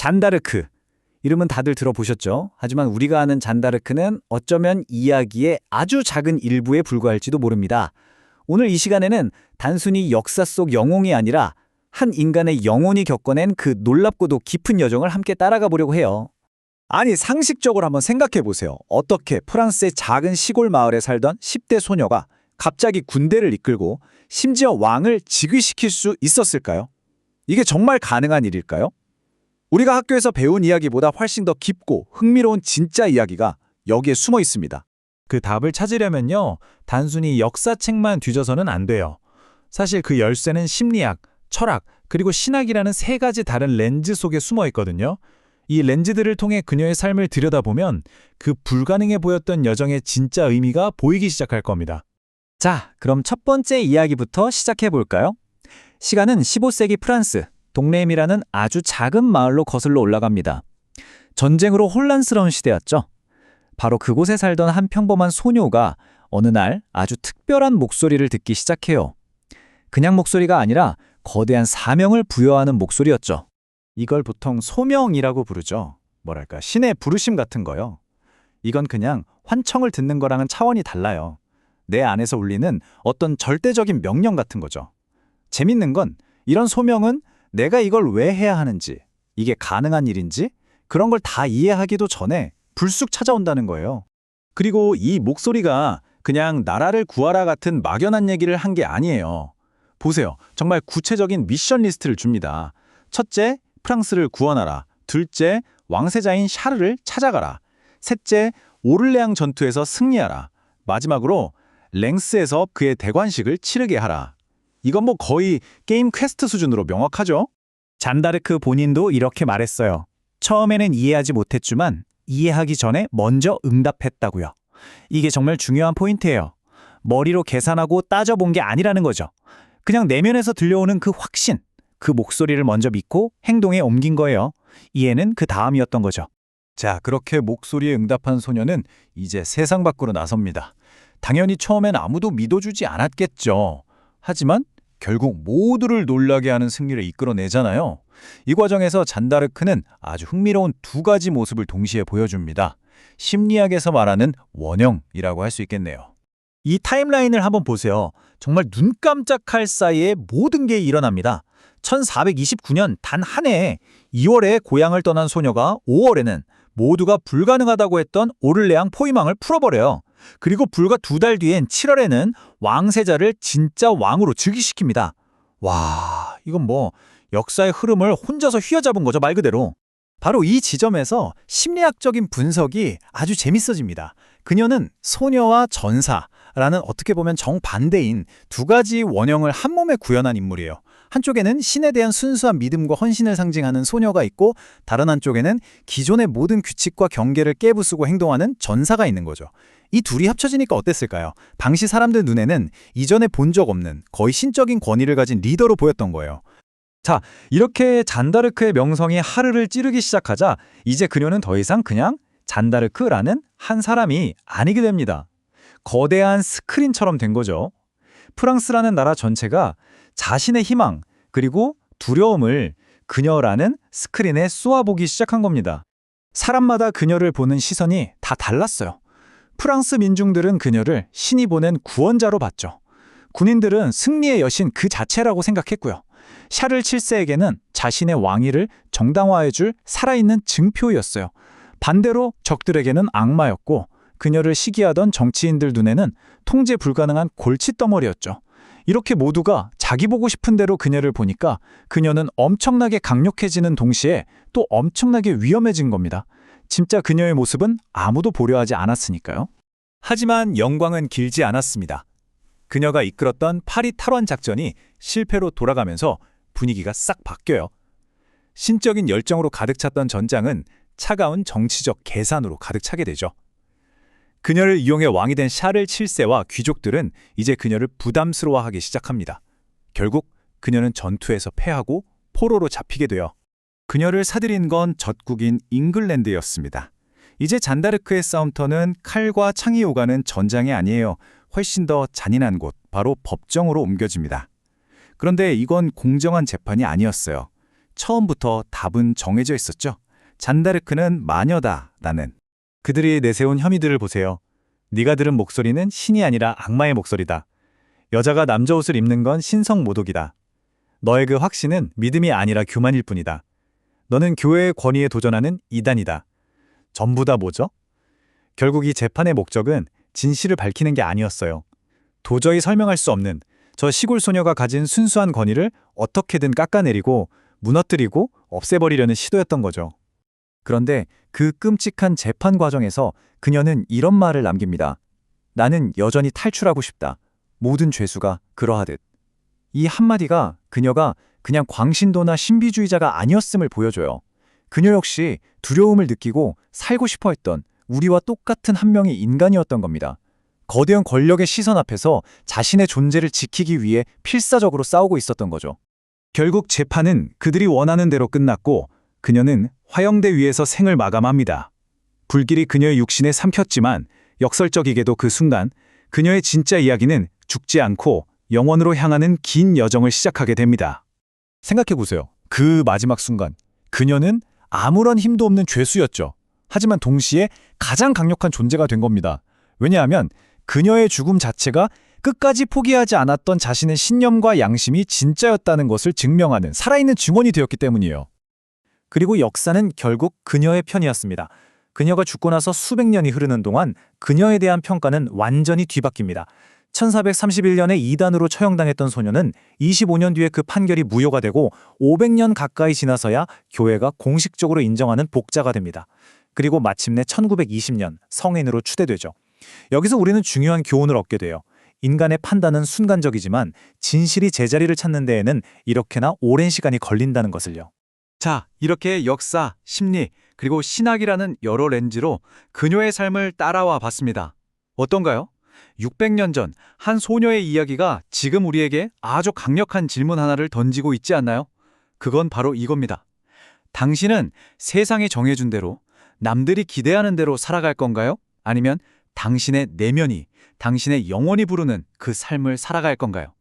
잔다르크. 이름은 다들 들어보셨죠? 하지만 우리가 아는 잔다르크는 어쩌면 이야기의 아주 작은 일부에 불과할지도 모릅니다. 오늘 이 시간에는 단순히 역사 속 영웅이 아니라 한 인간의 영혼이 겪어낸 그 놀랍고도 깊은 여정을 함께 따라가 보려고 해요. 아니, 상식적으로 한번 생각해 보세요. 어떻게 프랑스의 작은 시골 마을에 살던 10대 소녀가 갑자기 군대를 이끌고 심지어 왕을 즉위시킬 수 있었을까요? 이게 정말 가능한 일일까요? 우리가 학교에서 배운 이야기보다 훨씬 더 깊고 흥미로운 진짜 이야기가 여기에 숨어 있습니다. 그 답을 찾으려면요, 단순히 역사책만 뒤져서는 안 돼요. 사실 그 열쇠는 심리학, 철학, 그리고 신학이라는 세 가지 다른 렌즈 속에 숨어 있거든요. 이 렌즈들을 통해 그녀의 삶을 들여다보면 그 불가능해 보였던 여정의 진짜 의미가 보이기 시작할 겁니다. 자, 그럼 첫 번째 이야기부터 시작해 볼까요? 시간은 15세기 프랑스, 동레임이라는 아주 작은 마을로 거슬러 올라갑니다. 전쟁으로 혼란스러운 시대였죠. 바로 그곳에 살던 한 평범한 소녀가 어느 날 아주 특별한 목소리를 듣기 시작해요. 그냥 목소리가 아니라 거대한 사명을 부여하는 목소리였죠. 이걸 보통 소명이라고 부르죠. 뭐랄까, 신의 부르심 같은 거요. 이건 그냥 환청을 듣는 거랑은 차원이 달라요. 내 안에서 울리는 어떤 절대적인 명령 같은 거죠. 재밌는 건 이런 소명은 내가 이걸 왜 해야 하는지, 이게 가능한 일인지 그런 걸 다 이해하기도 전에 불쑥 찾아온다는 거예요. 그리고 이 목소리가 그냥 나라를 구하라 같은 막연한 얘기를 한 게 아니에요. 보세요. 정말 구체적인 미션 리스트를 줍니다. 첫째, 프랑스를 구원하라. 둘째, 왕세자인 샤르를 찾아가라. 셋째, 오를레앙 전투에서 승리하라. 마지막으로 랭스에서 그의 대관식을 치르게 하라. 이건 뭐 거의 게임 퀘스트 수준으로 명확하죠? 잔다르크 본인도 이렇게 말했어요. 처음에는 이해하지 못했지만 이해하기 전에 먼저 응답했다고요. 이게 정말 중요한 포인트예요. 머리로 계산하고 따져본 게 아니라는 거죠. 그냥 내면에서 들려오는 그 확신, 그 목소리를 먼저 믿고 행동에 옮긴 거예요. 이해는 그 다음이었던 거죠. 자, 그렇게 목소리에 응답한 소녀는 이제 세상 밖으로 나섭니다. 당연히 처음엔 아무도 믿어주지 않았겠죠. 하지만 결국 모두를 놀라게 하는 승리를 이끌어내잖아요. 이 과정에서 잔다르크는 아주 흥미로운 두 가지 모습을 동시에 보여줍니다. 심리학에서 말하는 원형이라고 할 수 있겠네요. 이 타임라인을 한번 보세요. 정말 눈 깜짝할 사이에 모든 게 일어납니다. 1429년 단 한 해에 2월에 고향을 떠난 소녀가 5월에는 모두가 불가능하다고 했던 오를레앙 포위망을 풀어버려요. 그리고 불과 2달 뒤엔 7월에는 왕세자를 진짜 왕으로 즉위시킵니다. 와, 이건 뭐 역사의 흐름을 혼자서 휘어잡은 거죠, 말 그대로. 바로 이 지점에서 심리학적인 분석이 아주 재밌어집니다. 그녀는 소녀와 전사라는 어떻게 보면 정반대인 두 가지 원형을 한 몸에 구현한 인물이에요. 한쪽에는 신에 대한 순수한 믿음과 헌신을 상징하는 소녀가 있고 다른 한쪽에는 기존의 모든 규칙과 경계를 깨부수고 행동하는 전사가 있는 거죠. 이 둘이 합쳐지니까 어땠을까요? 당시 사람들 눈에는 이전에 본 적 없는 거의 신적인 권위를 가진 리더로 보였던 거예요. 자, 이렇게 잔다르크의 명성이 하늘을 찌르기 시작하자 이제 그녀는 더 이상 그냥 잔다르크라는 한 사람이 아니게 됩니다. 거대한 스크린처럼 된 거죠. 프랑스라는 나라 전체가 자신의 희망 그리고 두려움을 그녀라는 스크린에 쏘아보기 시작한 겁니다. 사람마다 그녀를 보는 시선이 다 달랐어요. 프랑스 민중들은 그녀를 신이 보낸 구원자로 봤죠. 군인들은 승리의 여신 그 자체라고 생각했고요. 샤를 7세에게는 자신의 왕위를 정당화해줄 살아있는 증표였어요. 반대로 적들에게는 악마였고 그녀를 시기하던 정치인들 눈에는 통제 불가능한 골칫덩어리였죠. 이렇게 모두가 자기 보고 싶은 대로 그녀를 보니까 그녀는 엄청나게 강력해지는 동시에 또 엄청나게 위험해진 겁니다. 진짜 그녀의 모습은 아무도 보려 하지 않았으니까요. 하지만 영광은 길지 않았습니다. 그녀가 이끌었던 파리 탈환 작전이 실패로 돌아가면서 분위기가 싹 바뀌어요. 신적인 열정으로 가득 찼던 전장은 차가운 정치적 계산으로 가득 차게 되죠. 그녀를 이용해 왕이 된 샤를 7세와 귀족들은 이제 그녀를 부담스러워하기 시작합니다. 결국 그녀는 전투에서 패하고 포로로 잡히게 돼요. 그녀를 사들인 건 젖국인 잉글랜드였습니다. 이제 잔다르크의 싸움터는 칼과 창이 오가는 전장이 아니에요. 훨씬 더 잔인한 곳, 바로 법정으로 옮겨집니다. 그런데 이건 공정한 재판이 아니었어요. 처음부터 답은 정해져 있었죠. 잔다르크는 마녀다, 나는. 그들이 내세운 혐의들을 보세요. 네가 들은 목소리는 신이 아니라 악마의 목소리다. 여자가 남자 옷을 입는 건 신성 모독이다. 너의 그 확신은 믿음이 아니라 교만일 뿐이다. 너는 교회의 권위에 도전하는 이단이다. 전부 다 뭐죠? 결국 이 재판의 목적은 진실을 밝히는 게 아니었어요. 도저히 설명할 수 없는 저 시골 소녀가 가진 순수한 권위를 어떻게든 깎아내리고 무너뜨리고 없애버리려는 시도였던 거죠. 그런데 그 끔찍한 재판 과정에서 그녀는 이런 말을 남깁니다. 나는 여전히 탈출하고 싶다. 모든 죄수가 그러하듯. 이 한마디가 그녀가 그냥 광신도나 신비주의자가 아니었음을 보여줘요. 그녀 역시 두려움을 느끼고 살고 싶어 했던 우리와 똑같은 한 명의 인간이었던 겁니다. 거대한 권력의 시선 앞에서 자신의 존재를 지키기 위해 필사적으로 싸우고 있었던 거죠. 결국 재판은 그들이 원하는 대로 끝났고 그녀는 화형대 위에서 생을 마감합니다. 불길이 그녀의 육신에 삼켰지만 역설적이게도 그 순간 그녀의 진짜 이야기는 죽지 않고 영원으로 향하는 긴 여정을 시작하게 됩니다. 생각해보세요. 그 마지막 순간 그녀는 아무런 힘도 없는 죄수였죠. 하지만 동시에 가장 강력한 존재가 된 겁니다. 왜냐하면 그녀의 죽음 자체가 끝까지 포기하지 않았던 자신의 신념과 양심이 진짜였다는 것을 증명하는 살아있는 증언이 되었기 때문이에요. 그리고 역사는 결국 그녀의 편이었습니다. 그녀가 죽고 나서 수백 년이 흐르는 동안 그녀에 대한 평가는 완전히 뒤바뀝니다. 1431년에 이단으로 처형당했던 소녀는 25년 뒤에 그 판결이 무효가 되고 500년 가까이 지나서야 교회가 공식적으로 인정하는 복자가 됩니다. 그리고 마침내 1920년 성인으로 추대되죠. 여기서 우리는 중요한 교훈을 얻게 돼요. 인간의 판단은 순간적이지만 진실이 제자리를 찾는 데에는 이렇게나 오랜 시간이 걸린다는 것을요. 자, 이렇게 역사, 심리, 그리고 신학이라는 여러 렌즈로 그녀의 삶을 따라와 봤습니다. 어떤가요? 600년 전 한 소녀의 이야기가 지금 우리에게 아주 강력한 질문 하나를 던지고 있지 않나요? 그건 바로 이겁니다. 당신은 세상이 정해준 대로, 남들이 기대하는 대로 살아갈 건가요? 아니면 당신의 내면이, 당신의 영혼이 부르는 그 삶을 살아갈 건가요?